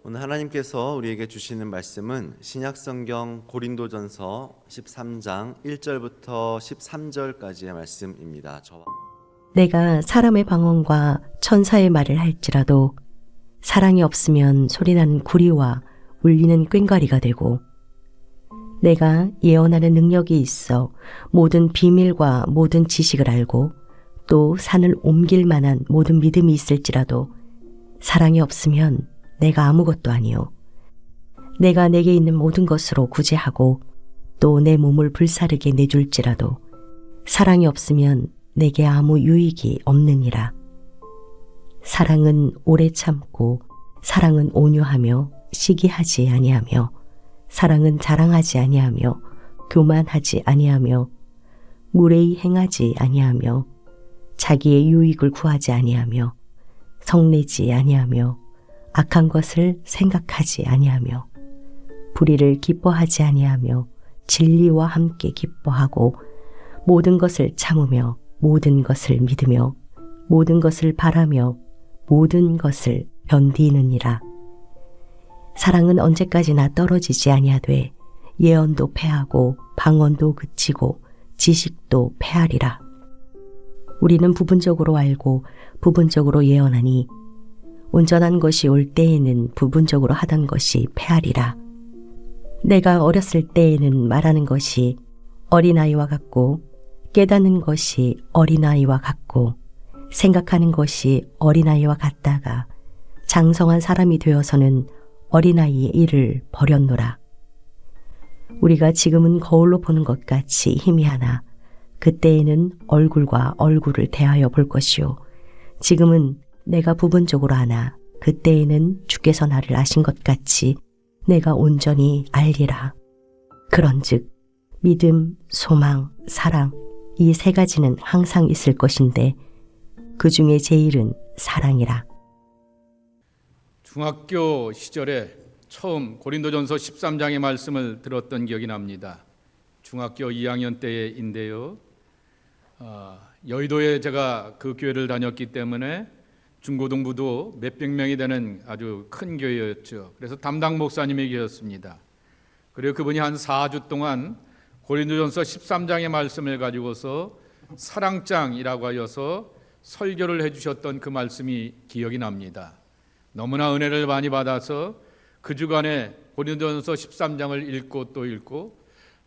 오늘 하나님께서 우리에게 주시는 말씀은 신약성경 고린도전서 13장 1절부터 13절까지의 말씀입니다. 내가 사람의 방언과 천사의 말을 할지라도 사랑이 없으면 소리나는 구리와 울리는 꽹과리가 되고, 내가 예언하는 능력이 있어 모든 비밀과 모든 지식을 알고 또 산을 옮길 만한 모든 믿음이 있을지라도 사랑이 없으면 내가 아무것도 아니요. 내가 내게 있는 모든 것으로 구제하고 또 내 몸을 불사르게 내줄지라도 사랑이 없으면 내게 아무 유익이 없느니라. 사랑은 오래 참고, 사랑은 온유하며 시기하지 아니하며, 사랑은 자랑하지 아니하며 교만하지 아니하며 무례히 행하지 아니하며 자기의 유익을 구하지 아니하며 성내지 아니하며 악한 것을 생각하지 아니하며 불의를 기뻐하지 아니하며 진리와 함께 기뻐하고 모든 것을 참으며 모든 것을 믿으며 모든 것을 바라며 모든 것을 견디느니라. 사랑은 언제까지나 떨어지지 아니하되 예언도 패하고 방언도 그치고 지식도 패하리라. 우리는 부분적으로 알고 부분적으로 예언하니 온전한 것이 올 때에는 부분적으로 하던 것이 패하리라. 내가 어렸을 때에는 말하는 것이 어린아이와 같고 깨닫는 것이 어린아이와 같고 생각하는 것이 어린아이와 같다가 장성한 사람이 되어서는 어린아이의 일을 버렸노라. 우리가 지금은 거울로 보는 것 같이 희미하나 그때에는 얼굴과 얼굴을 대하여 볼 것이요 지금은 내가 부분적으로 아나 그때에는 주께서 나를 아신 것 같이 내가 온전히 알리라. 그런즉 믿음, 소망, 사랑 이 세 가지는 항상 있을 것인데 그 중에 제일은 사랑이라. 중학교 시절에 처음 고린도전서 13장의 말씀을 들었던 기억이 납니다. 중학교 2학년 때인데요. 여의도에 제가 그 교회를 다녔기 때문에 중고등부도 몇백 명이 되는 아주 큰 교회였죠. 그래서 담당 목사님이 계셨습니다. 그리고 그분이 한 4주 동안 고린도전서 13장의 말씀을 가지고서 사랑장이라고 하여서 설교를 해주셨던 그 말씀이 기억이 납니다. 너무나 은혜를 많이 받아서 그 주간에 고린도전서 13장을 읽고 또 읽고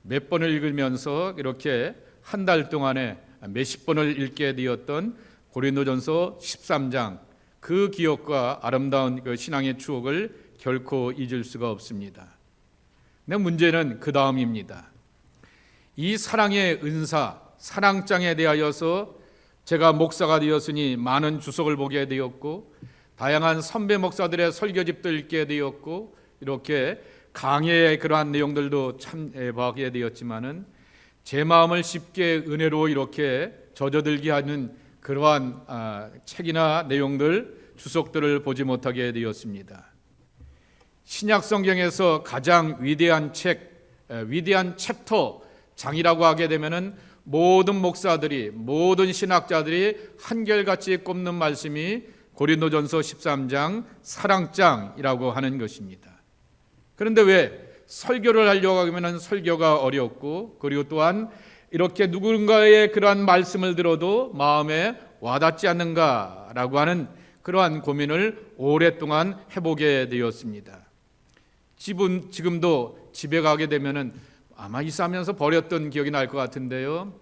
몇 번을 읽으면서 이렇게 한 달 동안에 몇십 번을 읽게 되었던 고린도전서 13장, 그 기억과 아름다운 그 신앙의 추억을 결코 잊을 수가 없습니다. 근데 문제는 그 다음입니다. 이 사랑의 은사, 사랑장에 대하여서 제가 목사가 되었으니 많은 주석을 보게 되었고 다양한 선배 목사들의 설교집도 읽게 되었고 이렇게 강해의 그러한 내용들도 참여하게 되었지만은 제 마음을 쉽게 은혜로 이렇게 젖어들게 하는 그러한 책이나 내용들, 주석들을 보지 못하게 되었습니다. 신약 성경에서 가장 위대한 책, 위대한 챕터 장이라고 하게 되면은 모든 목사들이, 모든 신학자들이 한결같이 꼽는 말씀이 고린도전서 13장 사랑장이라고 하는 것입니다. 그런데 왜 설교를 하려고 하면 설교가 어렵고 그리고 또한 이렇게 누군가의 그러한 말씀을 들어도 마음에 와닿지 않는가라고 하는 그러한 고민을 오랫동안 해보게 되었습니다. 지금도 집에 가게 되면은 아마 이사하면서 버렸던 기억이 날 것 같은데요.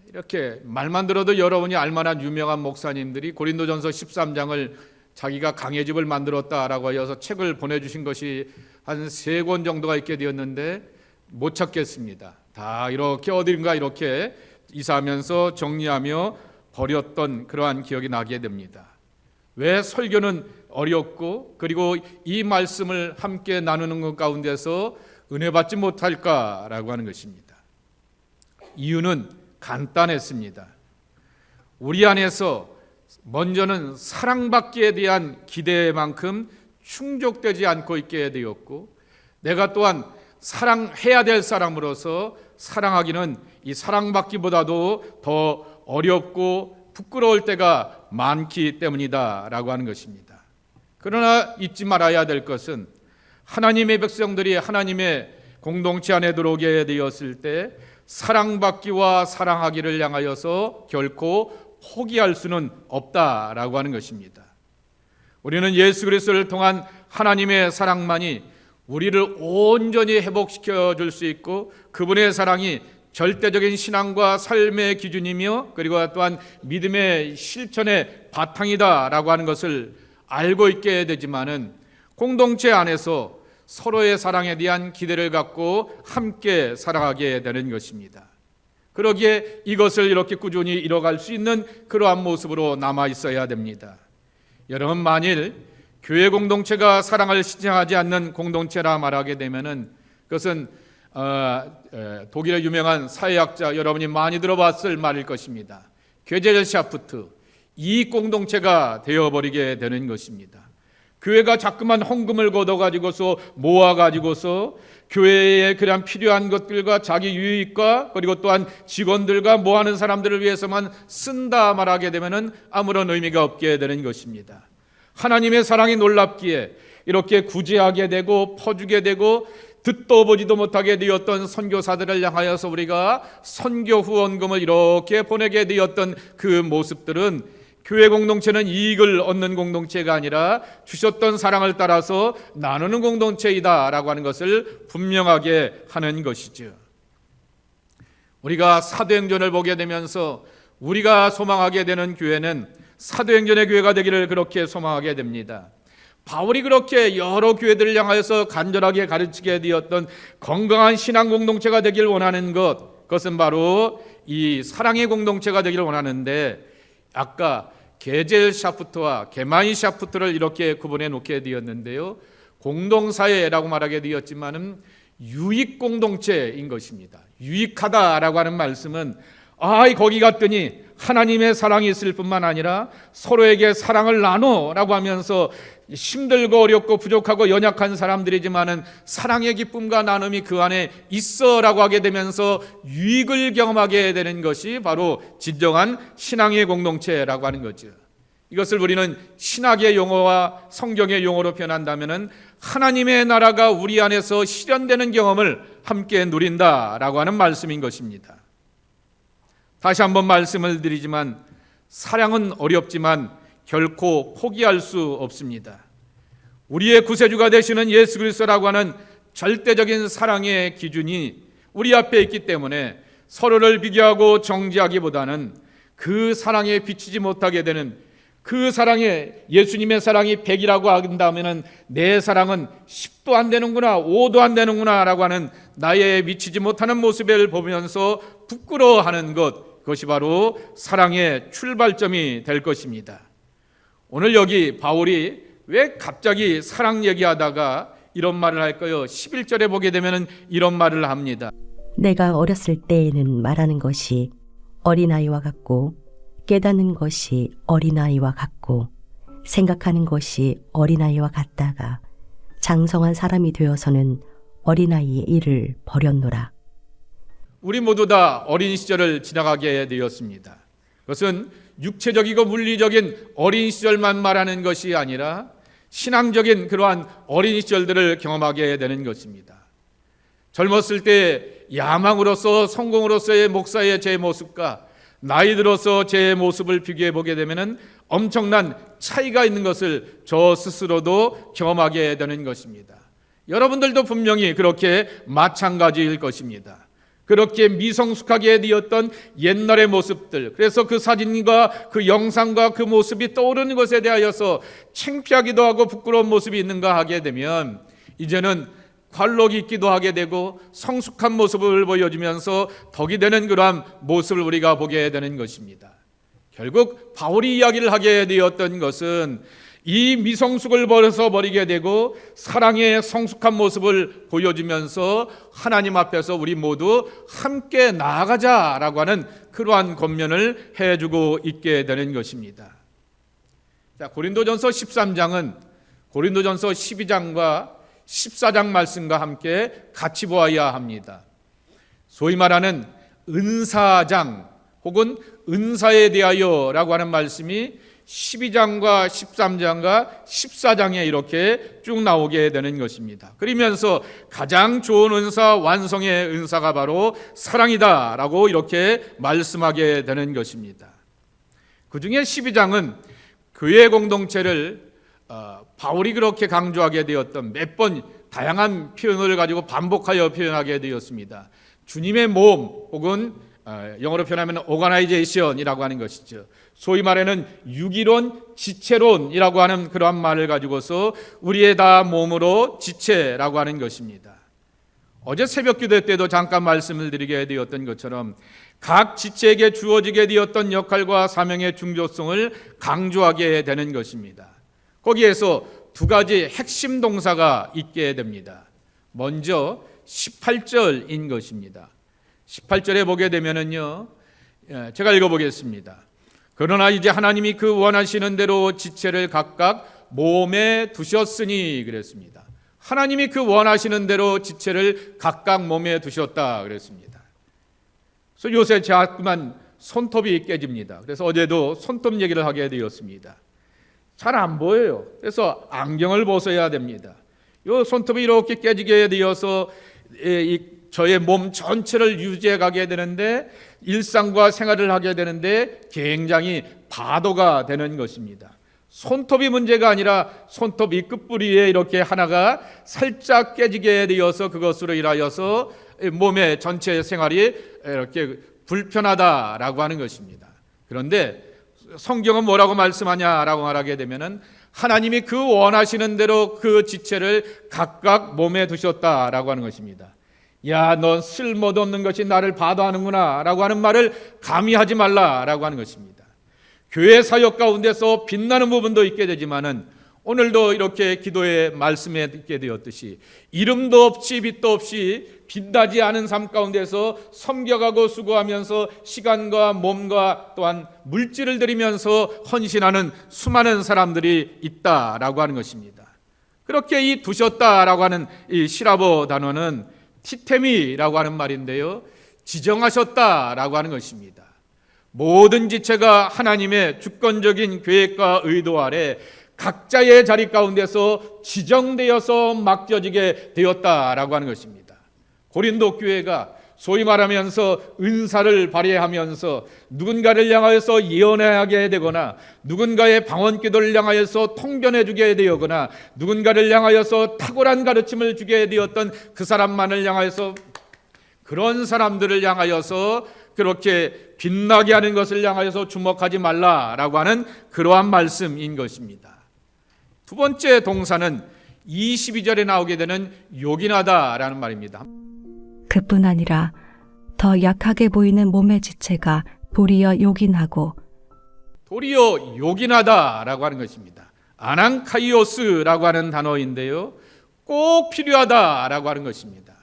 이렇게 말만 들어도 여러분이 알만한 유명한 목사님들이 고린도전서 13장을 자기가 강해집을 만들었다라고 하여서 책을 보내주신 것이 한 3권 정도가 있게 되었는데 못 찾겠습니다. 다 이렇게 어딘가 이렇게 이사하면서 정리하며 버렸던 그러한 기억이 나게 됩니다. 왜 설교는 어렵고 그리고 이 말씀을 함께 나누는 것 가운데서 은혜 받지 못할까라고 하는 것입니다. 이유는 간단했습니다. 우리 안에서 먼저는 사랑받기에 대한 기대만큼 충족되지 않고 있게 되었고 내가 또한 사랑해야 될 사람으로서 사랑하기는 이 사랑받기보다도 더 어렵고 부끄러울 때가 많기 때문이다 라고 하는 것입니다. 그러나 잊지 말아야 될 것은 하나님의 백성들이 하나님의 공동체 안에 들어오게 되었을 때 사랑받기와 사랑하기를 향하여서 결코 포기할 수는 없다라고 하는 것입니다. 우리는 예수 그리스도를 통한 하나님의 사랑만이 우리를 온전히 회복시켜 줄 수 있고 그분의 사랑이 절대적인 신앙과 삶의 기준이며 그리고 또한 믿음의 실천의 바탕이다라고 하는 것을 알고 있게 되지만은 공동체 안에서 서로의 사랑에 대한 기대를 갖고 함께 살아가게 되는 것입니다. 그러기에 이것을 이렇게 꾸준히 이뤄갈 수 있는 그러한 모습으로 남아 있어야 됩니다. 여러분, 만일 교회 공동체가 사랑을 실천하지 않는 공동체라 말하게 되면은 그것은 독일의 유명한 사회학자 여러분이 많이 들어봤을 말일 것입니다. 게젤샤프트, 이 공동체가 되어버리게 되는 것입니다. 교회가 자꾸만 헌금을 걷어가지고서 모아가지고서 교회에 그냥 필요한 것들과 자기 유익과 그리고 또한 직원들과 모아는 사람들을 위해서만 쓴다 말하게 되면은 아무런 의미가 없게 되는 것입니다. 하나님의 사랑이 놀랍기에 이렇게 구제하게 되고 퍼주게 되고 듣도 보지도 못하게 되었던 선교사들을 향하여서 우리가 선교 후원금을 이렇게 보내게 되었던 그 모습들은 교회 공동체는 이익을 얻는 공동체가 아니라 주셨던 사랑을 따라서 나누는 공동체이다라고 하는 것을 분명하게 하는 것이죠. 우리가 사도행전을 보게 되면서 우리가 소망하게 되는 교회는 사도행전의 교회가 되기를 그렇게 소망하게 됩니다. 바울이 그렇게 여러 교회들을 향하여서 간절하게 가르치게 되었던 건강한 신앙 공동체가 되길 원하는 그것은 바로 이 사랑의 공동체가 되기를 원하는데 아까 게젤샤프트와 게마인샤프트를 이렇게 구분해 놓게 되었는데요. 공동사회라고 말하게 되었지만은 유익 공동체인 것입니다. 유익하다라고 하는 말씀은 거기 갔더니 하나님의 사랑이 있을 뿐만 아니라 서로에게 사랑을 나누라고 하면서 힘들고 어렵고 부족하고 연약한 사람들이지만은 사랑의 기쁨과 나눔이 그 안에 있어라고 하게 되면서 유익을 경험하게 되는 것이 바로 진정한 신앙의 공동체라고 하는 거죠. 이것을 우리는 신학의 용어와 성경의 용어로 표현한다면은 하나님의 나라가 우리 안에서 실현되는 경험을 함께 누린다라고 하는 말씀인 것입니다. 다시 한번 말씀을 드리지만 사랑은 어렵지만 결코 포기할 수 없습니다. 우리의 구세주가 되시는 예수 그리스도라고 하는 절대적인 사랑의 기준이 우리 앞에 있기 때문에 서로를 비교하고 정죄하기보다는 그 사랑에 비치지 못하게 되는 그 사랑에 예수님의 사랑이 100이라고 한다면 내 사랑은 10도 안 되는구나 5도 안 되는구나 라고 하는 나의 미치지 못하는 모습을 보면서 부끄러워하는 그것이 바로 사랑의 출발점이 될 것입니다. 오늘 여기 바울이 왜 갑자기 사랑 얘기하다가 이런 말을 할까요? 11절에 보게 되면 이런 말을 합니다. 내가 어렸을 때에는 말하는 것이 어린아이와 같고 깨닫는 것이 어린아이와 같고 생각하는 것이 어린아이와 같다가 장성한 사람이 되어서는 어린아이의 일을 버렸노라. 우리 모두 다 어린 시절을 지나가게 되었습니다. 그것은 육체적이고 물리적인 어린 시절만 말하는 것이 아니라 신앙적인 그러한 어린 시절들을 경험하게 되는 것입니다. 젊었을 때 야망으로서 성공으로서의 목사의 제 모습과 나이 들어서 제 모습을 비교해 보게 되면 엄청난 차이가 있는 것을 저 스스로도 경험하게 되는 것입니다. 여러분들도 분명히 그렇게 마찬가지일 것입니다. 그렇게 미성숙하게 되었던 옛날의 모습들, 그래서 그 사진과 그 영상과 그 모습이 떠오르는 것에 대하여서 창피하기도 하고 부끄러운 모습이 있는가 하게 되면 이제는 관록이 있기도 하게 되고 성숙한 모습을 보여주면서 덕이 되는 그러한 모습을 우리가 보게 되는 것입니다. 결국 바울이 이야기를 하게 되었던 것은 이 미성숙을 버리게 되고 사랑의 성숙한 모습을 보여주면서 하나님 앞에서 우리 모두 함께 나아가자라고 하는 그러한 권면을 해주고 있게 되는 것입니다. 자, 고린도전서 13장은 고린도전서 12장과 14장 말씀과 함께 같이 보아야 합니다. 소위 말하는 은사장 혹은 은사에 대하여라고 하는 말씀이 12장과 13장과 14장에 이렇게 쭉 나오게 되는 것입니다. 그러면서 가장 좋은 은사, 완성의 은사가 바로 사랑이다라고 이렇게 말씀하게 되는 것입니다. 그 중에 12장은 교회 공동체를 바울이 그렇게 강조하게 되었던 몇 번 다양한 표현을 가지고 반복하여 표현하게 되었습니다. 주님의 몸 혹은 영어로 표현하면 오가나이제이션이라고 하는 것이죠. 소위 말하는 유기론, 지체론이라고 하는 그러한 말을 가지고서 우리의 다 몸으로 지체라고 하는 것입니다. 어제 새벽 기도 때도 잠깐 말씀을 드리게 되었던 것처럼 각 지체에게 주어지게 되었던 역할과 사명의 중요성을 강조하게 되는 것입니다. 거기에서 두 가지 핵심 동사가 있게 됩니다. 먼저 18절인 것입니다. 18절에 보게 되면은요, 제가 읽어보겠습니다. 그러나 이제 하나님이 그 원하시는 대로 지체를 각각 몸에 두셨으니 그랬습니다. 하나님이 그 원하시는 대로 지체를 각각 몸에 두셨다 그랬습니다. 그래서 요새 자꾸만 손톱이 깨집니다. 그래서 어제도 손톱 얘기를 하게 되었습니다. 잘 안 보여요. 그래서 안경을 벗어야 됩니다. 이 손톱이 이렇게 깨지게 되어서 저의 몸 전체를 유지해 가게 되는데 일상과 생활을 하게 되는데 굉장히 바도가 되는 것입니다. 손톱이 문제가 아니라 손톱 이 끝부리에 이렇게 하나가 살짝 깨지게 되어서 그것으로 인하여서 몸의 전체 생활이 이렇게 불편하다라고 하는 것입니다. 그런데 성경은 뭐라고 말씀하냐라고 말하게 되면은 하나님이 그 원하시는 대로 그 지체를 각각 몸에 두셨다라고 하는 것입니다. 야, 넌 쓸모도 없는 것이 나를 바도하는구나 라고 하는 말을 감히 하지 말라라고 하는 것입니다. 교회 사역 가운데서 빛나는 부분도 있게 되지만은 오늘도 이렇게 기도의 말씀에 듣게 되었듯이 이름도 없이 빛도 없이 빛나지 않은 삶 가운데서 섬겨가고 수고하면서 시간과 몸과 또한 물질을 들이면서 헌신하는 수많은 사람들이 있다라고 하는 것입니다. 그렇게 이 두셨다라고 하는 이 시라보 단어는 티테미라고 하는 말인데요, 지정하셨다라고 하는 것입니다. 모든 지체가 하나님의 주권적인 계획과 의도 아래 각자의 자리 가운데서 지정되어서 맡겨지게 되었다라고 하는 것입니다. 고린도 교회가 소위 말하면서 은사를 발휘하면서 누군가를 향하여서 예언하게 되거나 누군가의 방언기도를 향하여서 통변해 주게 되거나 누군가를 향하여서 탁월한 가르침을 주게 되었던 그 사람만을 향하여서 그런 사람들을 향하여서 그렇게 빛나게 하는 것을 향하여서 주목하지 말라라고 하는 그러한 말씀인 것입니다. 두 번째 동사는 22절에 나오게 되는 요긴하다라는 말입니다. 그뿐 아니라 더 약하게 보이는 몸의 지체가 도리어 요긴하고 도리어 요긴하다라고 하는 것입니다. 아난카이오스라고 하는 단어인데요, 꼭 필요하다라고 하는 것입니다.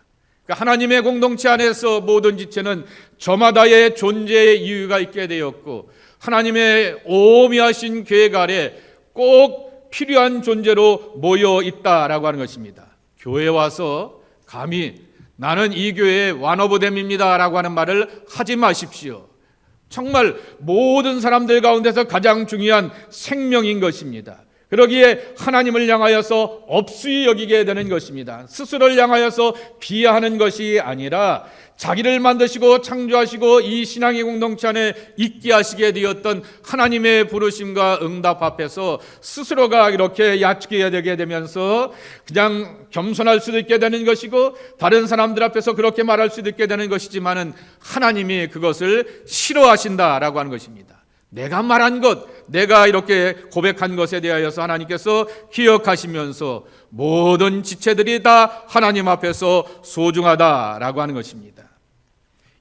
그러니까 하나님의 공동체 안에서 모든 지체는 저마다의 존재의 이유가 있게 되었고 하나님의 오묘하신 계획 아래 꼭 필요한 존재로 모여 있다라고 하는 것입니다. 교회에 와서 감히 나는 이 교회의 완오브댐입니다 라고 하는 말을 하지 마십시오. 정말 모든 사람들 가운데서 가장 중요한 생명인 것입니다. 그러기에 하나님을 향하여서 업수히 여기게 되는 것입니다. 스스로를 향하여서 비하하는 것이 아니라 자기를 만드시고 창조하시고 이 신앙의 공동체 안에 있게 하시게 되었던 하나님의 부르심과 응답 앞에서 스스로가 이렇게 야치게 되게 되면서 그냥 겸손할 수도 있게 되는 것이고 다른 사람들 앞에서 그렇게 말할 수도 있게 되는 것이지만은 하나님이 그것을 싫어하신다라고 하는 것입니다. 내가 말한 것, 내가 이렇게 고백한 것에 대하여서 하나님께서 기억하시면서 모든 지체들이 다 하나님 앞에서 소중하다라고 하는 것입니다.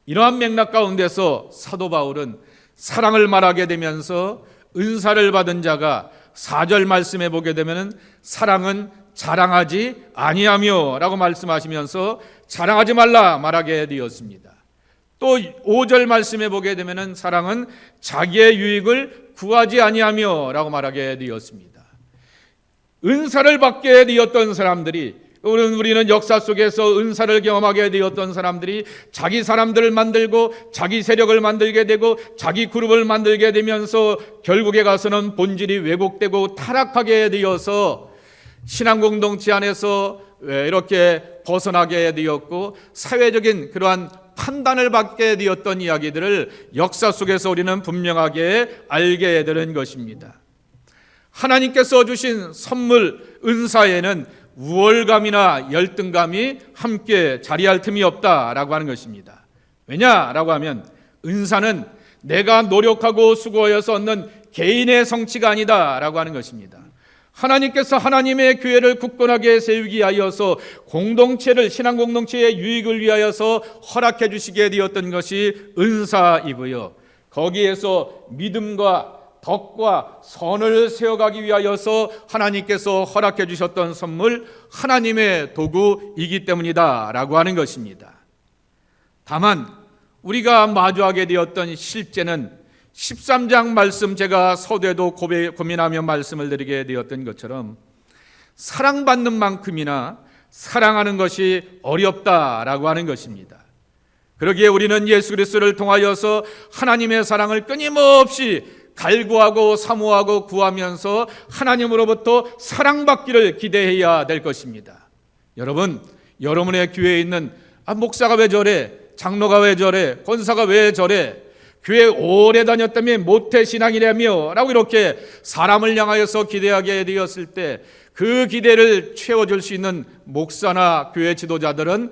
이러한 맥락 가운데서 사도 바울은 사랑을 말하게 되면서 은사를 받은 자가 4절 말씀에 보게 되면 사랑은 자랑하지 아니하며 라고 말씀하시면서 자랑하지 말라 말하게 되었습니다. 또 5절 말씀에 보게 되면 사랑은 자기의 유익을 구하지 아니하며 라고 말하게 되었습니다. 은사를 받게 되었던 사람들이 우리는 역사 속에서 은사를 경험하게 되었던 사람들이 자기 사람들을 만들고 자기 세력을 만들게 되고 자기 그룹을 만들게 되면서 결국에 가서는 본질이 왜곡되고 타락하게 되어서 신앙 공동체 안에서 이렇게 벗어나게 되었고 사회적인 그러한 판단을 받게 되었던 이야기들을 역사 속에서 우리는 분명하게 알게 되는 것입니다. 하나님께서 주신 선물 은사에는 우월감이나 열등감이 함께 자리할 틈이 없다라고 하는 것입니다. 왜냐라고 하면 은사는 내가 노력하고 수고하여서 얻는 개인의 성취가 아니다라고 하는 것입니다. 하나님께서 하나님의 교회를 굳건하게 세우기 위하여서 공동체를 신앙 공동체의 유익을 위하여서 허락해 주시게 되었던 것이 은사이고요. 거기에서 믿음과 덕과 선을 세워가기 위하여서 하나님께서 허락해 주셨던 선물 하나님의 도구이기 때문이다라고 하는 것입니다. 다만 우리가 마주하게 되었던 실제는 13장 말씀 제가 서두에도 고민하며 말씀을 드리게 되었던 것처럼 사랑받는 만큼이나 사랑하는 것이 어렵다라고 하는 것입니다. 그러기에 우리는 예수 그리스도를 통하여서 하나님의 사랑을 끊임없이 갈구하고 사모하고 구하면서 하나님으로부터 사랑받기를 기대해야 될 것입니다. 여러분, 여러분의 교회에 있는 목사가 왜 저래? 장로가 왜 저래? 권사가 왜 저래? 교회 오래 다녔다며 모태신앙이라며 라고 이렇게 사람을 향하여서 기대하게 되었을 때 그 기대를 채워줄 수 있는 목사나 교회 지도자들은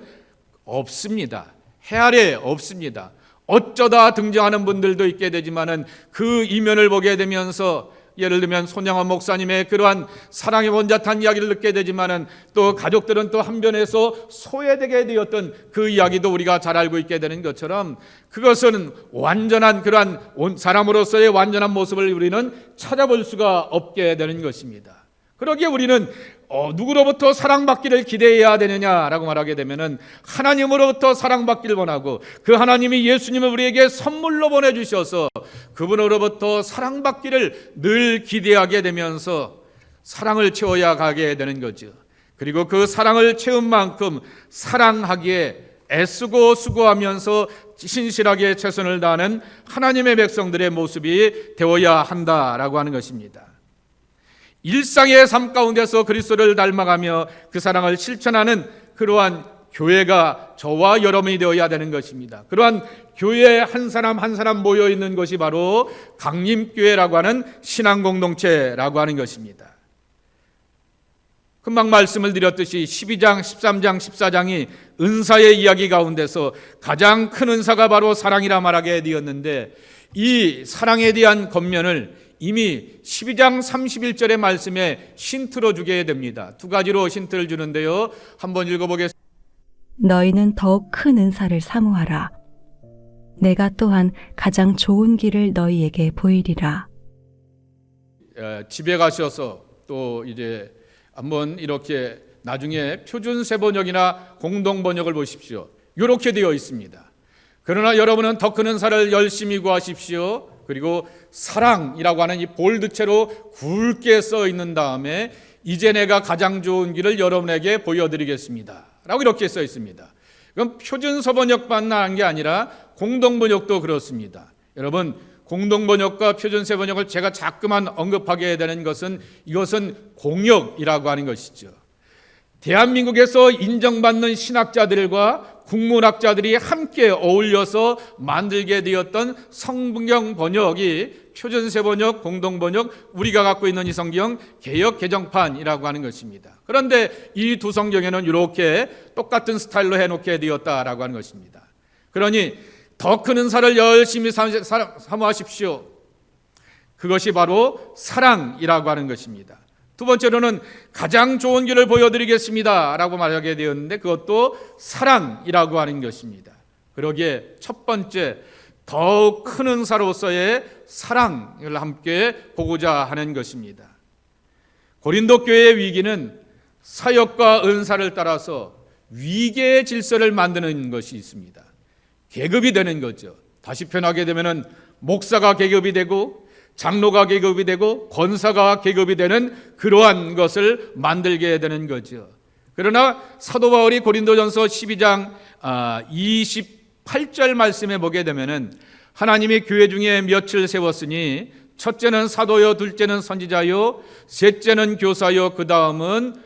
없습니다. 해 아래 없습니다. 어쩌다 등장하는 분들도 있게 되지만은 그 이면을 보게 되면서 예를 들면 손양원 목사님의 그러한 사랑의 원자탄 이야기를 듣게 되지만은 또 가족들은 또 한변에서 소외되게 되었던 그 이야기도 우리가 잘 알고 있게 되는 것처럼 그것은 완전한 그러한 사람으로서의 완전한 모습을 우리는 찾아볼 수가 없게 되는 것입니다. 그러기에 우리는 누구로부터 사랑받기를 기대해야 되느냐라고 말하게 되면은 하나님으로부터 사랑받기를 원하고 그 하나님이 예수님을 우리에게 선물로 보내주셔서 그분으로부터 사랑받기를 늘 기대하게 되면서 사랑을 채워야 가게 되는 거죠. 그리고 그 사랑을 채운 만큼 사랑하기에 애쓰고 수고하면서 신실하게 최선을 다하는 하나님의 백성들의 모습이 되어야 한다라고 하는 것입니다. 일상의 삶 가운데서 그리스도를 닮아가며 그 사랑을 실천하는 그러한 교회가 저와 여러분이 되어야 되는 것입니다. 그러한 교회에 한 사람 한 사람 모여 있는 것이 바로 강림교회라고 하는 신앙 공동체라고 하는 것입니다. 금방 말씀을 드렸듯이 12장, 13장, 14장이 은사의 이야기 가운데서 가장 큰 은사가 바로 사랑이라 말하게 되었는데 이 사랑에 대한 겉면을 이미 12장 31절의 말씀에 힌트로 주게 됩니다. 두 가지로 힌트를 주는데요. 한번 읽어보겠습니다. 너희는 더욱 큰 은사를 사모하라. 내가 또한 가장 좋은 길을 너희에게 보이리라. 집에 가셔서 또 이제 한번 이렇게 나중에 표준 세번역이나 공동 번역을 보십시오. 이렇게 되어 있습니다. 그러나 여러분은 더 큰 은사를 열심히 구하십시오. 그리고 사랑이라고 하는 이 볼드체로 굵게 써 있는 다음에 이제 내가 가장 좋은 길을 여러분에게 보여드리겠습니다 라고 이렇게 써 있습니다. 그럼 표준 서번역만 한 게 아니라 공동번역도 그렇습니다. 여러분, 공동번역과 표준 세번역을 제가 자꾸만 언급하게 되는 것은 이것은 공역이라고 하는 것이죠. 대한민국에서 인정받는 신학자들과 국문학자들이 함께 어울려서 만들게 되었던 성경 번역이 표준세번역, 공동번역, 우리가 갖고 있는 이 성경 개역 개정판이라고 하는 것입니다. 그런데 이 두 성경에는 이렇게 똑같은 스타일로 해놓게 되었다라고 하는 것입니다. 그러니 더 큰 은사를 열심히 사모하십시오. 그것이 바로 사랑이라고 하는 것입니다. 두 번째로는 가장 좋은 길을 보여드리겠습니다 라고 말하게 되었는데 그것도 사랑이라고 하는 것입니다. 그러기에 첫 번째 더욱 큰 은사로서의 사랑을 함께 보고자 하는 것입니다. 고린도 교회의 위기는 사역과 은사를 따라서 위계의 질서를 만드는 것이 있습니다. 계급이 되는 거죠. 다시 표현하게 되면 목사가 계급이 되고 장로가 계급이 되고 권사가 계급이 되는 그러한 것을 만들게 되는 거죠. 그러나 사도 바울이 고린도전서 12장 28절 말씀에 보게 되면은 하나님이 교회 중에 몇을 세웠으니 첫째는 사도요, 둘째는 선지자요, 셋째는 교사요, 그 다음은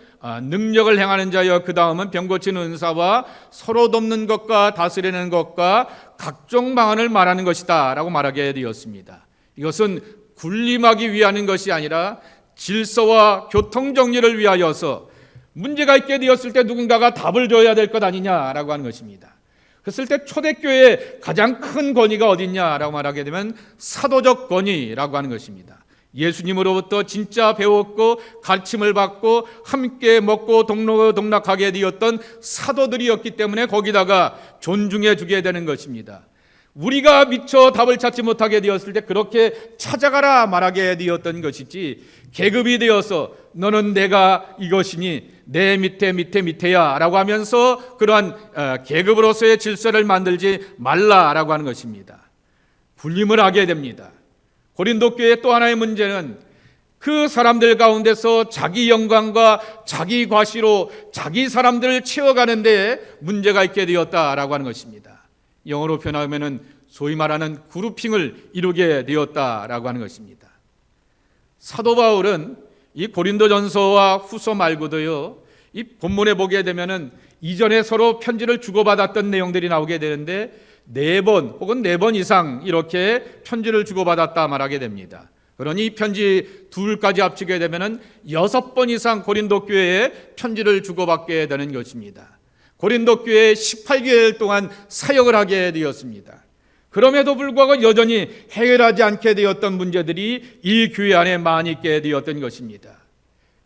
능력을 행하는 자요, 그 다음은 병 고치는 은사와 서로 돕는 것과 다스리는 것과 각종 방언을 말하는 것이다 라고 말하게 되었습니다. 이것은 군림하기 위한 것이 아니라 질서와 교통정리를 위하여서 문제가 있게 되었을 때 누군가가 답을 줘야 될 것 아니냐라고 하는 것입니다. 그랬을 때 초대교회의 가장 큰 권위가 어딨냐라고 말하게 되면 사도적 권위라고 하는 것입니다. 예수님으로부터 진짜 배웠고 가르침을 받고 함께 먹고 동락하게 되었던 사도들이었기 때문에 거기다가 존중해 주게 되는 것입니다. 우리가 미처 답을 찾지 못하게 되었을 때 그렇게 찾아가라 말하게 되었던 것이지, 계급이 되어서 너는 내가 이것이니 내 밑에야 라고 하면서 그러한 계급으로서의 질서를 만들지 말라라고 하는 것입니다. 군림을 하게 됩니다. 고린도 교회의 또 하나의 문제는 그 사람들 가운데서 자기 영광과 자기 과시로 자기 사람들을 채워가는 데 문제가 있게 되었다라고 하는 것입니다. 영어로 표현하면은 소위 말하는 그룹핑을 이루게 되었다라고 하는 것입니다. 사도 바울은 이 고린도전서와 후서 말고도요, 이 본문에 보게 되면은 이전에 서로 편지를 주고받았던 내용들이 나오게 되는데 4번 혹은 4번 이상 이렇게 편지를 주고받았다 말하게 됩니다. 그러니 이 편지 둘까지 합치게 되면은 6번 이상 고린도 교회에 편지를 주고받게 되는 것입니다. 고린도 교회에 18개월 동안 사역을 하게 되었습니다. 그럼에도 불구하고 여전히 해결하지 않게 되었던 문제들이 이 교회 안에 많이 있게 되었던 것입니다.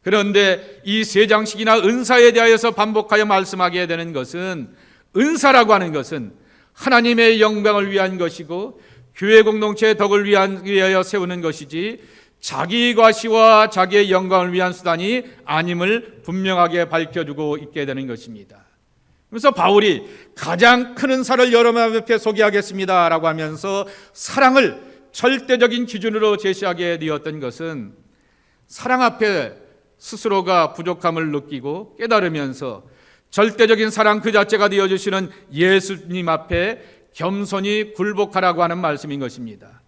그런데 이 3장씩이나 은사에 대하여서 반복하여 말씀하게 되는 것은, 은사라고 하는 것은 하나님의 영광을 위한 것이고 교회 공동체의 덕을 위하여 세우는 것이지 자기 과시와 자기의 영광을 위한 수단이 아님을 분명하게 밝혀주고 있게 되는 것입니다. 그래서 바울이 가장 큰 은사를 여러분 앞에 소개하겠습니다 라고 하면서 사랑을 절대적인 기준으로 제시하게 되었던 것은, 사랑 앞에 스스로가 부족함을 느끼고 깨달으면서 절대적인 사랑 그 자체가 되어주시는 예수님 앞에 겸손히 굴복하라고 하는 말씀인 것입니다.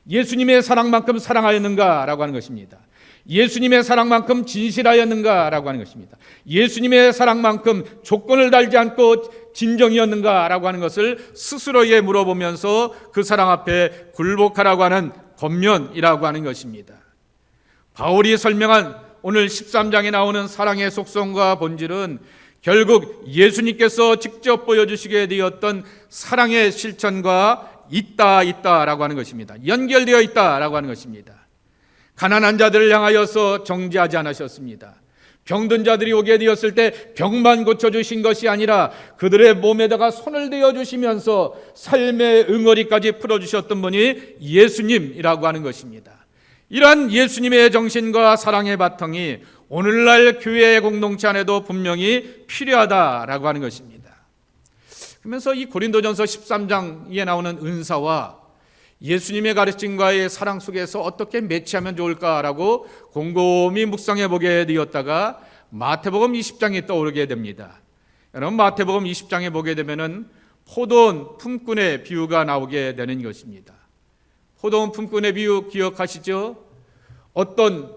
예수님의 사랑만큼 사랑하였는가 라고 하는 것입니다. 예수님의 사랑만큼 진실하였는가 라고 하는 것입니다. 예수님의 사랑만큼 조건을 달지 않고 진정이었는가 라고 하는 것을 스스로에게 물어보면서 그 사랑 앞에 굴복하라고 하는 권면이라고 하는 것입니다. 바울이 설명한 오늘 13장에 나오는 사랑의 속성과 본질은 결국 예수님께서 직접 보여주시게 되었던 사랑의 실천과 있다라고 하는 것입니다. 연결되어 있다라고 하는 것입니다. 가난한 자들을 향하여서 정죄하지 않으셨습니다. 병든 자들이 오게 되었을 때 병만 고쳐주신 것이 아니라 그들의 몸에다가 손을 대어주시면서 삶의 응어리까지 풀어주셨던 분이 예수님이라고 하는 것입니다. 이러한 예수님의 정신과 사랑의 바탕이 오늘날 교회의 공동체 안에도 분명히 필요하다라고 하는 것입니다. 그러면서 이 고린도전서 13장에 나오는 은사와 예수님의 가르침과의 사랑 속에서 어떻게 매치하면 좋을까라고 곰곰이 묵상해 보게 되었다가 마태복음 20장이 떠오르게 됩니다. 여러분, 마태복음 20장에 보게 되면은 포도원 품꾼의 비유가 나오게 되는 것입니다. 포도원 품꾼의 비유 기억하시죠? 어떤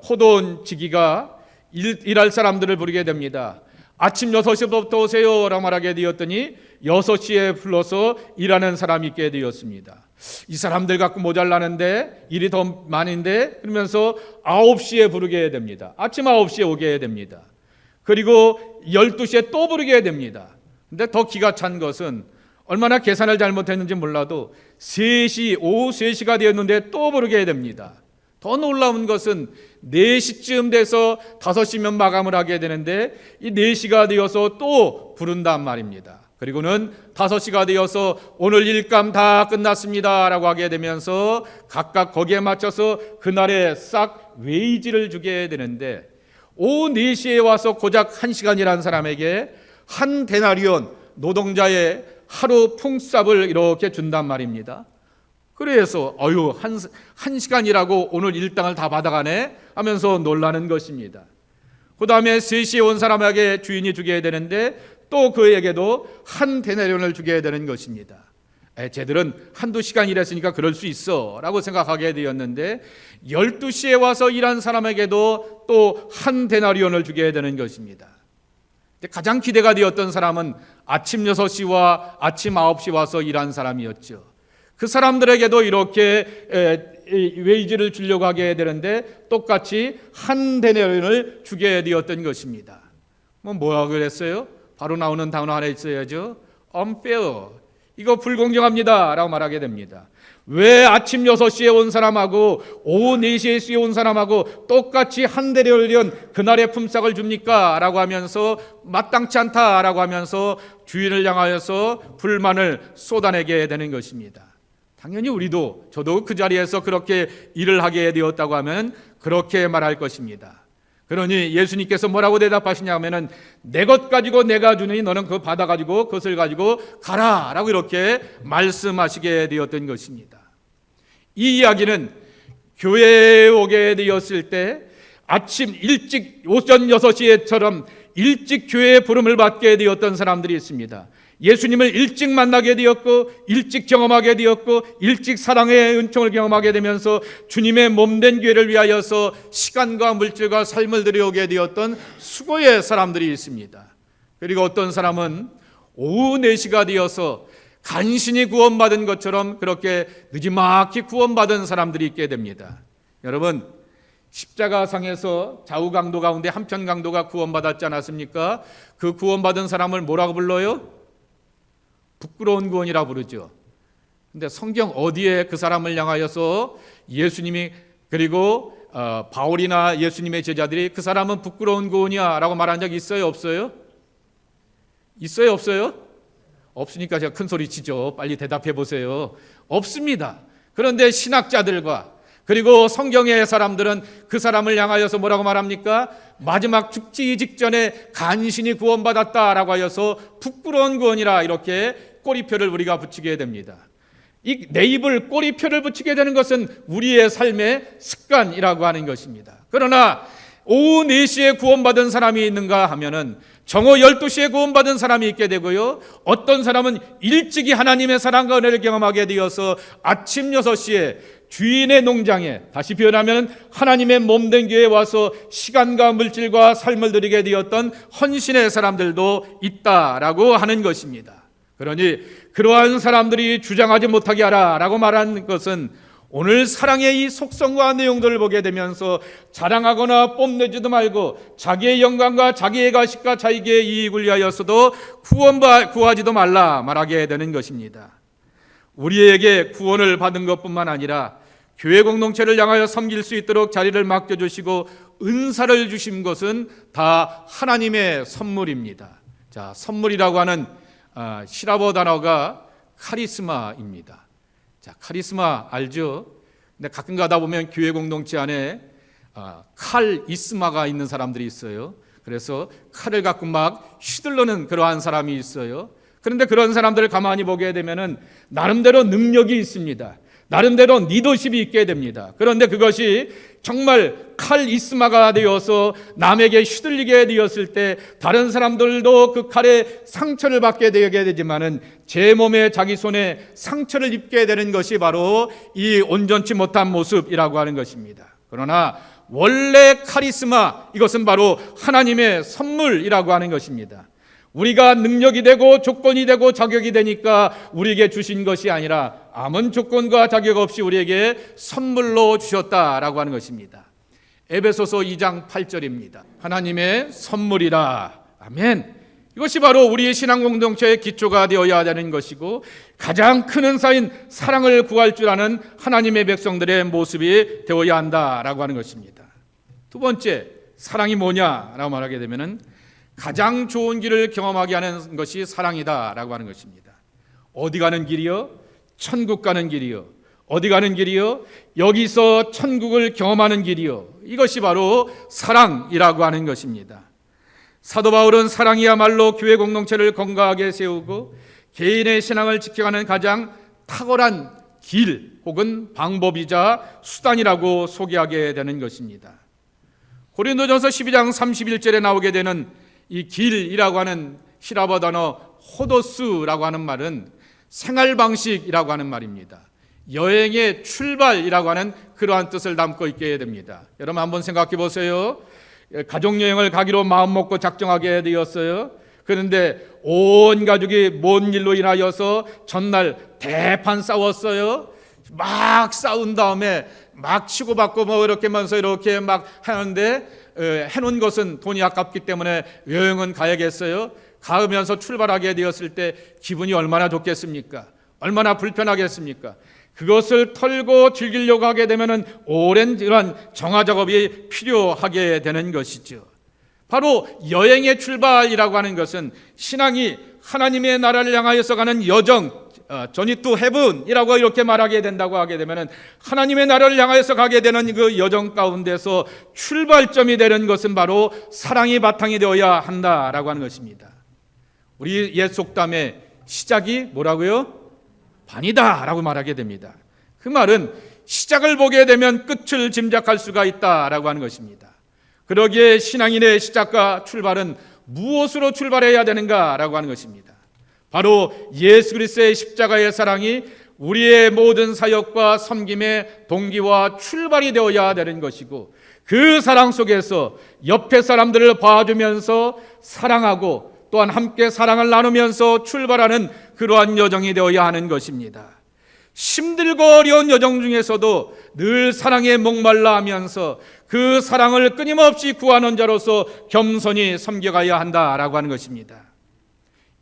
포도원 지기가 일할 사람들을 부르게 됩니다. 아침 6시부터 오세요 라고 말하게 되었더니 6시에 불러서 일하는 사람이 있게 되었습니다. 이 사람들 갖고 모자라는데 일이 더 많은데 그러면서 9시에 부르게 됩니다. 아침 9시에 오게 됩니다. 그리고 12시에 또 부르게 됩니다. 근데 더 기가 찬 것은 얼마나 계산을 잘못했는지 몰라도 3시, 오후 3시가 되었는데 또 부르게 됩니다. 더 놀라운 것은 4시쯤 돼서 5시면 마감을 하게 되는데 이 4시가 되어서 또 부른단 말입니다. 그리고는 5시가 되어서 오늘 일감 다 끝났습니다 라고 하게 되면서 각각 거기에 맞춰서 그날에 싹 웨이지를 주게 되는데, 오후 4시에 와서 고작 1시간이라는 사람에게 한 데나리온, 노동자의 하루 풍삽을 이렇게 준단 말입니다. 그래서 한 시간이라고 오늘 일당을 다 받아가네 하면서 놀라는 것입니다. 그 다음에 3시에 온 사람에게 주인이 주게 되는데 또 그에게도 한 데나리온을 주게 되는 것입니다. 쟤들은 한두 시간 일했으니까 그럴 수 있어 라고 생각하게 되었는데 12시에 와서 일한 사람에게도 또 한 데나리온을 주게 되는 것입니다. 가장 기대가 되었던 사람은 아침 6시와 아침 9시 와서 일한 사람이었죠. 그 사람들에게도 이렇게 웨이지를 주려고 하게 되는데 똑같이 한 데나리온을 주게 되었던 것입니다. 뭐야 그랬어요? 바로 나오는 단어 하나 있어야죠. unfair. 이거 불공정합니다 라고 말하게 됩니다. 왜 아침 6시에 온 사람하고 오후 4시에 온 사람하고 똑같이 한 데나리온 그날의 품삯을 줍니까? 라고 하면서 마땅치 않다라고 하면서 주인을 향하여서 불만을 쏟아내게 되는 것입니다. 당연히 우리도 저도 그 자리에서 그렇게 일을 하게 되었다고 하면 그렇게 말할 것입니다. 그러니 예수님께서 뭐라고 대답하시냐면은 내 것 가지고 내가 주느니 너는 그거 받아가지고 그것을 가지고 가라 라고 이렇게 말씀하시게 되었던 것입니다. 이 이야기는 교회에 오게 되었을 때 아침 일찍 오전 6시에처럼 일찍 교회에 부름을 받게 되었던 사람들이 있습니다. 예수님을 일찍 만나게 되었고 일찍 경험하게 되었고 일찍 사랑의 은총을 경험하게 되면서 주님의 몸된 교회를 위하여서 시간과 물질과 삶을 들여오게 되었던 수고의 사람들이 있습니다. 그리고 어떤 사람은 오후 4시가 되어서 간신히 구원받은 것처럼 그렇게 느지막이 구원받은 사람들이 있게 됩니다. 여러분, 십자가상에서 좌우 강도 가운데 한편 강도가 구원받았지 않았습니까? 그 구원받은 사람을 뭐라고 불러요? 부끄러운 구원이라 부르죠. 근데 성경 어디에 그 사람을 향하여서 예수님이 그리고 바울이나 예수님의 제자들이 그 사람은 부끄러운 구원이야 라고 말한 적 있어요? 없어요? 있어요? 없어요? 없으니까 제가 큰 소리 치죠. 빨리 대답해 보세요. 없습니다. 그런데 신학자들과 그리고 성경의 사람들은 그 사람을 향하여서 뭐라고 말합니까? 마지막 죽기 직전에 간신히 구원받았다라고 하여서 부끄러운 구원이라 이렇게 꼬리표를 우리가 붙이게 됩니다. 이 내 입을 꼬리표를 붙이게 되는 것은 우리의 삶의 습관이라고 하는 것입니다. 그러나 오후 4시에 구원받은 사람이 있는가 하면은 정오 12시에 구원받은 사람이 있게 되고요. 어떤 사람은 일찍이 하나님의 사랑과 은혜를 경험하게 되어서 아침 6시에 주인의 농장에 다시 표현하면 하나님의 몸된 교회에 와서 시간과 물질과 삶을 드리게 되었던 헌신의 사람들도 있다라고 하는 것입니다. 그러니 그러한 사람들이 주장하지 못하게 하라 라고 말한 것은 오늘 사랑의 이 속성과 내용들을 보게 되면서 자랑하거나 뽐내지도 말고 자기의 영광과 자기의 가식과 자기의 이익을 위하여서도 구하지도 말라 말하게 되는 것입니다. 우리에게 구원을 받은 것뿐만 아니라 교회 공동체를 향하여 섬길 수 있도록 자리를 맡겨주시고 은사를 주신 것은 다 하나님의 선물입니다. 자, 선물이라고 하는 시라버 단어가 카리스마입니다. 자, 카리스마 알죠? 근데 가끔 가다 보면 교회 공동체 안에 칼이스마가 있는 사람들이 있어요. 그래서 칼을 갖고 막 휘둘르는 그러한 사람이 있어요. 그런데 그런 사람들을 가만히 보게 되면은 나름대로 능력이 있습니다. 나름대로 리더십이 있게 됩니다. 그런데 그것이 정말 칼이스마가 되어서 남에게 휘둘리게 되었을 때 다른 사람들도 그 칼에 상처를 받게 되게 되지만은 제 몸에 자기 손에 상처를 입게 되는 것이 바로 이 온전치 못한 모습이라고 하는 것입니다. 그러나 원래 카리스마 이것은 바로 하나님의 선물이라고 하는 것입니다. 우리가 능력이 되고 조건이 되고 자격이 되니까 우리에게 주신 것이 아니라 아무 조건과 자격 없이 우리에게 선물로 주셨다라고 하는 것입니다. 에베소서 2장 8절입니다. 하나님의 선물이라. 아멘. 이것이 바로 우리의 신앙 공동체의 기초가 되어야 되는 것이고 가장 큰 은사인 사랑을 구할 줄 아는 하나님의 백성들의 모습이 되어야 한다라고 하는 것입니다. 두 번째, 사랑이 뭐냐라고 말하게 되면은 가장 좋은 길을 경험하게 하는 것이 사랑이다라고 하는 것입니다. 어디 가는 길이요? 천국 가는 길이요. 어디 가는 길이요? 여기서 천국을 경험하는 길이요. 이것이 바로 사랑이라고 하는 것입니다. 사도 바울은 사랑이야말로 교회 공동체를 건강하게 세우고 개인의 신앙을 지켜가는 가장 탁월한 길 혹은 방법이자 수단이라고 소개하게 되는 것입니다. 고린도전서 12장 31절에 나오게 되는 이 길이라고 하는 히라버 단어 호도스라고 하는 말은 생활 방식이라고 하는 말입니다. 여행의 출발이라고 하는 그러한 뜻을 담고 있게 됩니다. 여러분 한번 생각해 보세요. 가족 여행을 가기로 마음먹고 작정하게 되었어요. 그런데 온 가족이 뭔 일로 인하여서 전날 대판 싸웠어요. 막 싸운 다음에 막 치고받고 뭐 이렇게 하면서 이렇게 막 하는데 해놓은 것은 돈이 아깝기 때문에 여행은 가야겠어요. 가면서 출발하게 되었을 때 기분이 얼마나 좋겠습니까? 얼마나 불편하겠습니까? 그것을 털고 즐기려고 하게 되면은 오랜 이런 정화 작업이 필요하게 되는 것이죠. 바로 여행의 출발이라고 하는 것은 신앙이 하나님의 나라를 향하여서 가는 여정, journey to heaven이라고 이렇게 말하게 된다고 하게 되면은 하나님의 나라를 향하여서 가게 되는 그 여정 가운데서 출발점이 되는 것은 바로 사랑이 바탕이 되어야 한다라고 하는 것입니다. 우리 옛 속담에 시작이 뭐라고요? 반이다라고 말하게 됩니다. 그 말은 시작을 보게 되면 끝을 짐작할 수가 있다라고 하는 것입니다. 그러기에 신앙인의 시작과 출발은 무엇으로 출발해야 되는가라고 하는 것입니다. 바로 예수 그리스도의 십자가의 사랑이 우리의 모든 사역과 섬김의 동기와 출발이 되어야 되는 것이고, 그 사랑 속에서 옆에 사람들을 봐주면서 사랑하고 또한 함께 사랑을 나누면서 출발하는 그러한 여정이 되어야 하는 것입니다. 힘들고 어려운 여정 중에서도 늘 사랑에 목말라 하면서 그 사랑을 끊임없이 구하는 자로서 겸손히 섬겨가야 한다라고 하는 것입니다.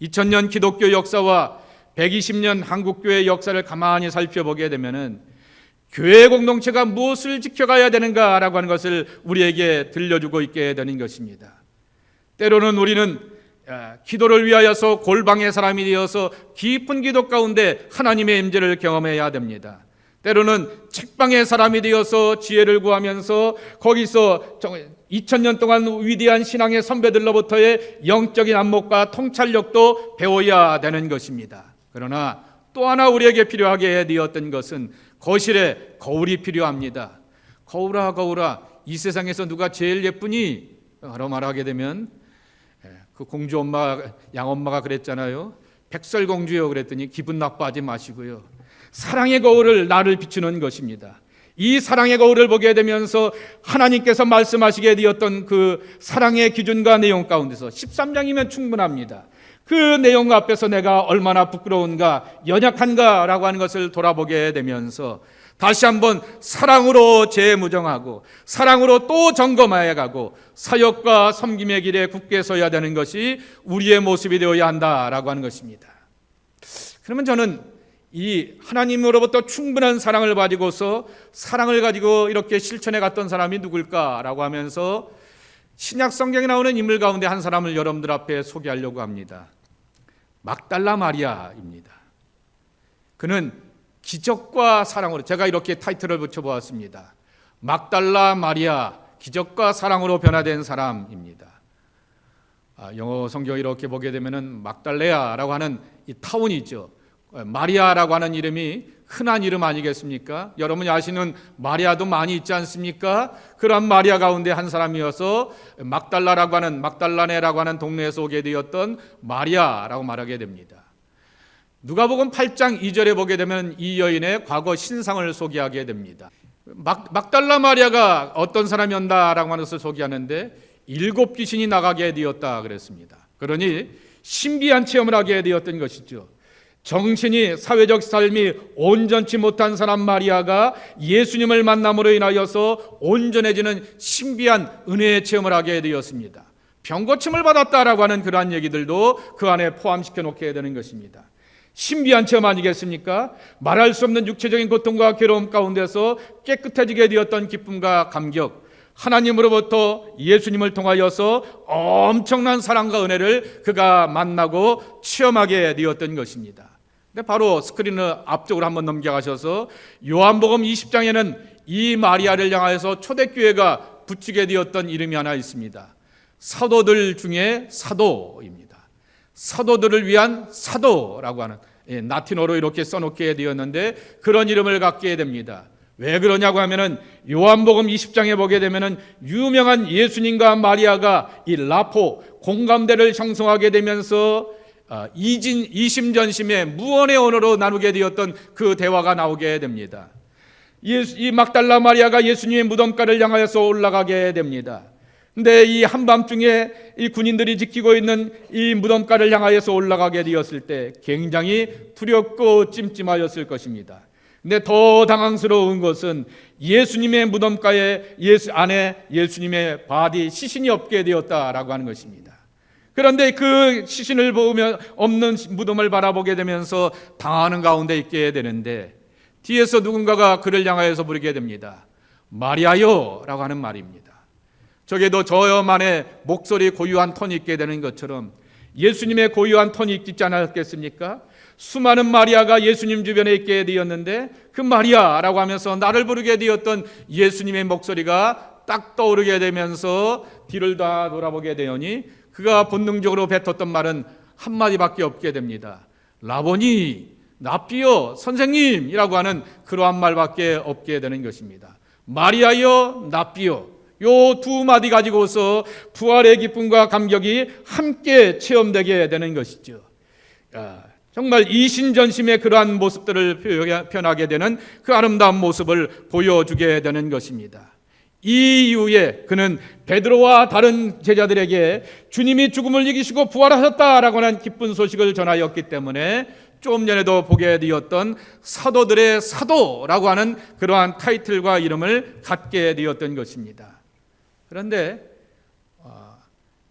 2000년 기독교 역사와 120년 한국교회 역사를 가만히 살펴보게 되면은 교회 공동체가 무엇을 지켜가야 되는가라고 하는 것을 우리에게 들려주고 있게 되는 것입니다. 때로는 우리는 기도를 위하여서 골방의 사람이 되어서 깊은 기도 가운데 하나님의 임재를 경험해야 됩니다. 때로는 책방의 사람이 되어서 지혜를 구하면서 거기서 2000년 동안 위대한 신앙의 선배들로부터의 영적인 안목과 통찰력도 배워야 되는 것입니다. 그러나 또 하나 우리에게 필요하게 되었던 것은 거실에 거울이 필요합니다. 거울아 이 세상에서 누가 제일 예쁘니? 라고 말하게 되면 그 공주 엄마, 양엄마가 그랬잖아요. 백설공주요 그랬더니 기분 나빠하지 마시고요. 사랑의 거울을 나를 비추는 것입니다. 이 사랑의 거울을 보게 되면서 하나님께서 말씀하시게 되었던 그 사랑의 기준과 내용 가운데서 13장이면 충분합니다. 그 내용 앞에서 내가 얼마나 부끄러운가, 연약한가라고 하는 것을 돌아보게 되면서 다시 한번 사랑으로 재무정하고 사랑으로 또 점검해 가고 사역과 섬김의 길에 굳게 서야 되는 것이 우리의 모습이 되어야 한다라고 하는 것입니다. 그러면 저는 이 하나님으로부터 충분한 사랑을 가지고서 사랑을 가지고 이렇게 실천해 갔던 사람이 누굴까라고 하면서 신약 성경에 나오는 인물 가운데 한 사람을 여러분들 앞에 소개하려고 합니다. 막달라 마리아입니다. 그는 기적과 사랑으로, 제가 이렇게 타이틀을 붙여보았습니다. 막달라 마리아, 기적과 사랑으로 변화된 사람입니다. 영어 성경 이렇게 보게 되면은 막달레아라고 하는 이 타운이죠. 마리아라고 하는 이름이 흔한 이름 아니겠습니까? 여러분이 아시는 마리아도 많이 있지 않습니까? 그런 마리아 가운데 한 사람이어서 막달라라고 하는, 막달라네라고 하는 동네에서 오게 되었던 마리아라고 말하게 됩니다. 누가복음 8장 2절에 보게 되면 이 여인의 과거 신상을 소개하게 됩니다. 막달라 마리아가 어떤 사람이었다라고 하는 것을 소개하는데 7 귀신이 나가게 되었다 그랬습니다. 그러니 신비한 체험을 하게 되었던 것이죠. 정신이, 사회적 삶이 온전치 못한 사람 마리아가 예수님을 만남으로 인하여서 온전해지는 신비한 은혜의 체험을 하게 되었습니다. 병고침을 받았다라고 하는 그러한 얘기들도 그 안에 포함시켜 놓게 되는 것입니다. 신비한 체험 아니겠습니까? 말할 수 없는 육체적인 고통과 괴로움 가운데서 깨끗해지게 되었던 기쁨과 감격, 하나님으로부터 예수님을 통하여서 엄청난 사랑과 은혜를 그가 만나고 체험하게 되었던 것입니다. 근데 바로 스크린을 앞쪽으로 한번 넘겨가셔서 요한복음 20장에는 이 마리아를 향하여서 초대교회가 붙이게 되었던 이름이 하나 있습니다. 사도들 중에 사도입니다. 사도들을 위한 사도라고 하는, 라틴어로 이렇게 써놓게 되었는데 그런 이름을 갖게 됩니다. 왜 그러냐고 하면은 요한복음 20장에 보게 되면은 유명한 예수님과 마리아가 이 라포 공감대를 형성하게 되면서 이심전심의 무언의 언어로 나누게 되었던 그 대화가 나오게 됩니다. 이 막달라 마리아가 예수님의 무덤가를 향하여서 올라가게 됩니다. 근데 이 한밤중에 이 군인들이 지키고 있는 이 무덤가를 향하여서 올라가게 되었을 때 굉장히 두렵고 찜찜하였을 것입니다. 근데 더 당황스러운 것은 예수님의 무덤가에 안에 예수님의 바디 시신이 없게 되었다라고 하는 것입니다. 그런데 그 시신을 보면 없는 무덤을 바라보게 되면서 당하는 가운데 있게 되는데 뒤에서 누군가가 그를 향하여서 부르게 됩니다. 마리아요 라고 하는 말입니다. 저게도 저만의 목소리 고유한 톤이 있게 되는 것처럼 예수님의 고유한 톤이 있지 않았겠습니까? 수많은 마리아가 예수님 주변에 있게 되었는데 그 마리아라고 하면서 나를 부르게 되었던 예수님의 목소리가 딱 떠오르게 되면서 뒤를 다 돌아보게 되오니 그가 본능적으로 뱉었던 말은 한마디밖에 없게 됩니다. 라보니, 랍비요, 선생님이라고 하는 그러한 말밖에 없게 되는 것입니다. 마리아요, 랍비요, 요 두 마디 가지고서 부활의 기쁨과 감격이 함께 체험되게 되는 것이죠. 정말 이신전심의 그러한 모습들을 표현하게 되는 그 아름다운 모습을 보여주게 되는 것입니다. 이 이후에 그는 베드로와 다른 제자들에게 주님이 죽음을 이기시고 부활하셨다라고 하는 기쁜 소식을 전하였기 때문에 좀 전에도 보게 되었던 사도들의 사도라고 하는 그러한 타이틀과 이름을 갖게 되었던 것입니다. 그런데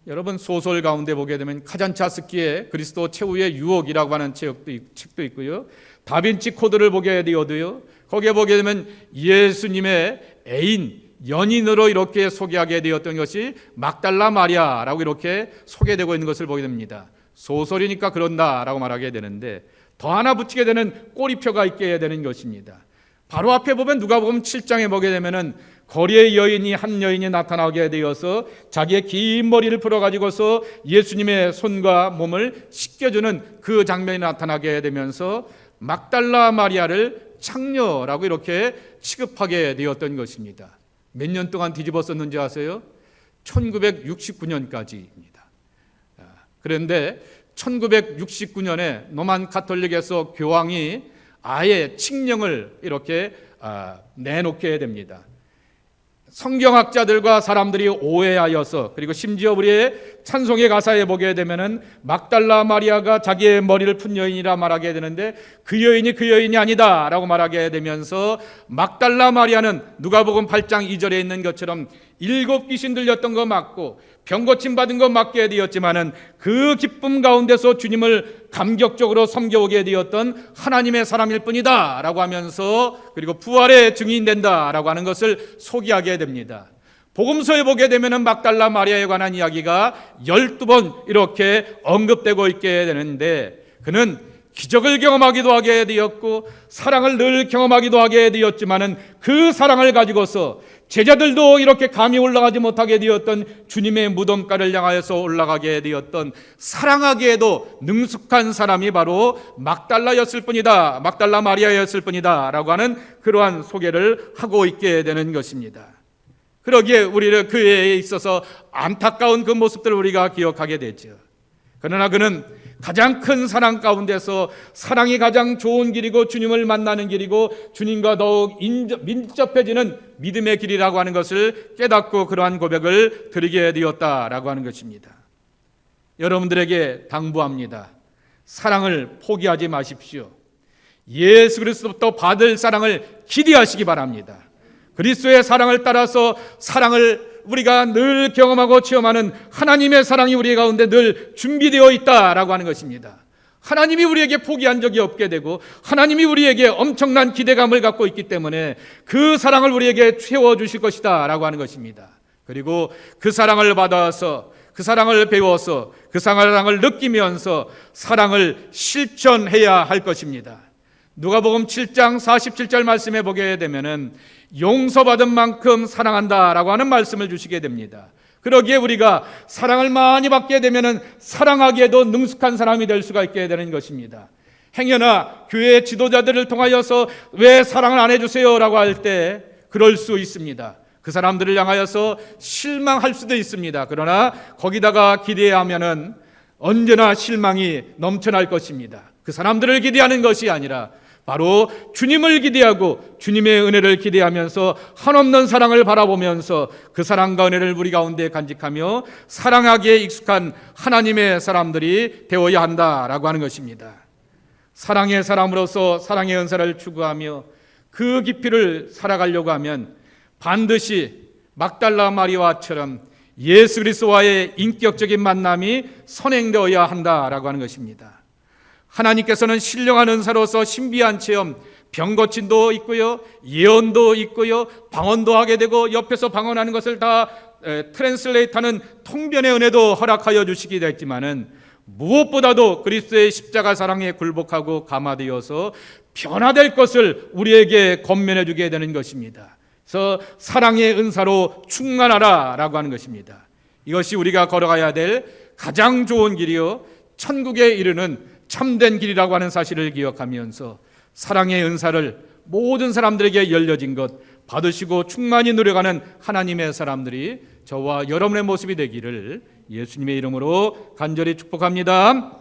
여러분 소설 가운데 보게 되면 카잔차스키의 그리스도 최후의 유혹이라고 하는 책도 있고요. 다빈치 코드를 보게 되어도요. 거기에 보게 되면 예수님의 애인 연인으로 이렇게 소개하게 되었던 것이 막달라 마리아라고 이렇게 소개되고 있는 것을 보게 됩니다. 소설이니까 그런다라고 말하게 되는데 더 하나 붙이게 되는 꼬리표가 있게 되는 것입니다. 바로 앞에 보면 누가복음 7장에 보게 되면은 거리의 한 여인이 나타나게 되어서 자기의 긴 머리를 풀어가지고서 예수님의 손과 몸을 씻겨주는 그 장면이 나타나게 되면서 막달라 마리아를 창녀라고 이렇게 취급하게 되었던 것입니다. 몇 년 동안 뒤집었었는지 아세요? 1969년까지입니다. 그런데 1969년에 로만 가톨릭에서 교황이 아예 칙령을 이렇게 내놓게 됩니다. 성경학자들과 사람들이 오해하여서 그리고 심지어 우리의 찬송의 가사에 보게 되면은 막달라 마리아가 자기의 머리를 푼 여인이라 말하게 되는데 그 여인이 아니다라고 말하게 되면서 막달라 마리아는 누가복음 8장 2절에 있는 것처럼 7 귀신 들렸던 거 맞고 병 고침 받은 거 맞게 되었지만은 그 기쁨 가운데서 주님을 감격적으로 섬겨오게 되었던 하나님의 사람일 뿐이다 라고 하면서 그리고 부활의 증인이 된다라고 하는 것을 소개하게 됩니다. 복음서에 보게 되면은 막달라 마리아에 관한 이야기가 12번 이렇게 언급되고 있게 되는데 그는 기적을 경험하기도 하게 되었고 사랑을 늘 경험하기도 하게 되었지만은 그 사랑을 가지고서 제자들도 이렇게 감히 올라가지 못하게 되었던 주님의 무덤가를 향하여서 올라가게 되었던 사랑하기에도 능숙한 사람이 바로 막달라였을 뿐이다, 막달라 마리아였을 뿐이다 라고 하는 그러한 소개를 하고 있게 되는 것입니다. 그러기에 우리는 그에 있어서 안타까운 그 모습들을 우리가 기억하게 되죠. 그러나 그는 가장 큰 사랑 가운데서 사랑이 가장 좋은 길이고 주님을 만나는 길이고 주님과 더욱 밀접해지는 믿음의 길이라고 하는 것을 깨닫고 그러한 고백을 드리게 되었다라고 하는 것입니다. 여러분들에게 당부합니다. 사랑을 포기하지 마십시오. 예수 그리스도부터 받을 사랑을 기대하시기 바랍니다. 그리스도의 사랑을 따라서 사랑을 우리가 늘 경험하고 체험하는 하나님의 사랑이 우리 가운데 늘 준비되어 있다라고 하는 것입니다. 하나님이 우리에게 포기한 적이 없게 되고 하나님이 우리에게 엄청난 기대감을 갖고 있기 때문에 그 사랑을 우리에게 채워주실 것이다 라고 하는 것입니다. 그리고 그 사랑을 받아서 그 사랑을 배워서 그 사랑을 느끼면서 사랑을 실천해야 할 것입니다. 누가복음 7장 47절 말씀에 보게 되면은 용서받은 만큼 사랑한다라고 하는 말씀을 주시게 됩니다. 그러기에 우리가 사랑을 많이 받게 되면은 사랑하기에도 능숙한 사람이 될 수가 있게 되는 것입니다. 행여나 교회 지도자들을 통하여서 왜 사랑을 안 해주세요 라고 할 때 그럴 수 있습니다. 그 사람들을 향하여서 실망할 수도 있습니다. 그러나 거기다가 기대하면은 언제나 실망이 넘쳐날 것입니다. 그 사람들을 기대하는 것이 아니라 바로 주님을 기대하고 주님의 은혜를 기대하면서 한없는 사랑을 바라보면서 그 사랑과 은혜를 우리 가운데 간직하며 사랑하기에 익숙한 하나님의 사람들이 되어야 한다라고 하는 것입니다. 사랑의 사람으로서 사랑의 은사를 추구하며 그 깊이를 살아가려고 하면 반드시 막달라 마리아처럼 예수 그리스도와의 인격적인 만남이 선행되어야 한다라고 하는 것입니다. 하나님께서는 신령한 은사로서 신비한 체험, 병고침도 있고요, 예언도 있고요, 방언도 하게 되고 옆에서 방언하는 것을 다 트랜슬레이트하는 통변의 은혜도 허락하여 주시기도 했지만은 무엇보다도 그리스도의 십자가 사랑에 굴복하고 감화되어서 변화될 것을 우리에게 권면해 주게 되는 것입니다. 그래서 사랑의 은사로 충만하라라고 하는 것입니다. 이것이 우리가 걸어가야 될 가장 좋은 길이요 천국에 이르는 참된 길이라고 하는 사실을 기억하면서 사랑의 은사를 모든 사람들에게 열려진 것 받으시고 충만히 누려가는 하나님의 사람들이 저와 여러분의 모습이 되기를 예수님의 이름으로 간절히 축복합니다.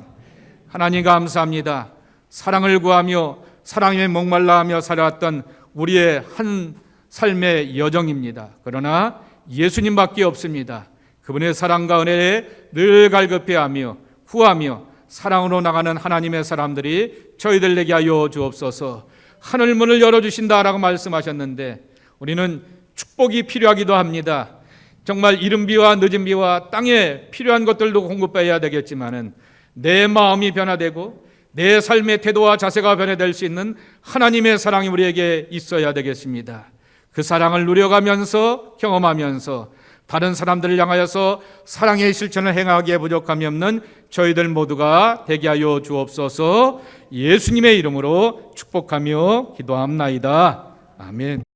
하나님 감사합니다. 사랑을 구하며 사랑에 목말라하며 살아왔던 우리의 한 삶의 여정입니다. 그러나 예수님밖에 없습니다. 그분의 사랑과 은혜에 늘 갈급해하며 구하며 사랑으로 나가는 하나님의 사람들이 저희들에게 하여 주옵소서. 하늘문을 열어주신다라고 말씀하셨는데 우리는 축복이 필요하기도 합니다. 정말 이른 비와 늦은 비와 땅에 필요한 것들도 공급해야 되겠지만은 내 마음이 변화되고 내 삶의 태도와 자세가 변화될 수 있는 하나님의 사랑이 우리에게 있어야 되겠습니다. 그 사랑을 누려가면서 경험하면서 다른 사람들을 향하여서 사랑의 실천을 행하기에 부족함이 없는 저희들 모두가 되게 하여 주옵소서. 예수님의 이름으로 축복하며 기도합나이다. 아멘.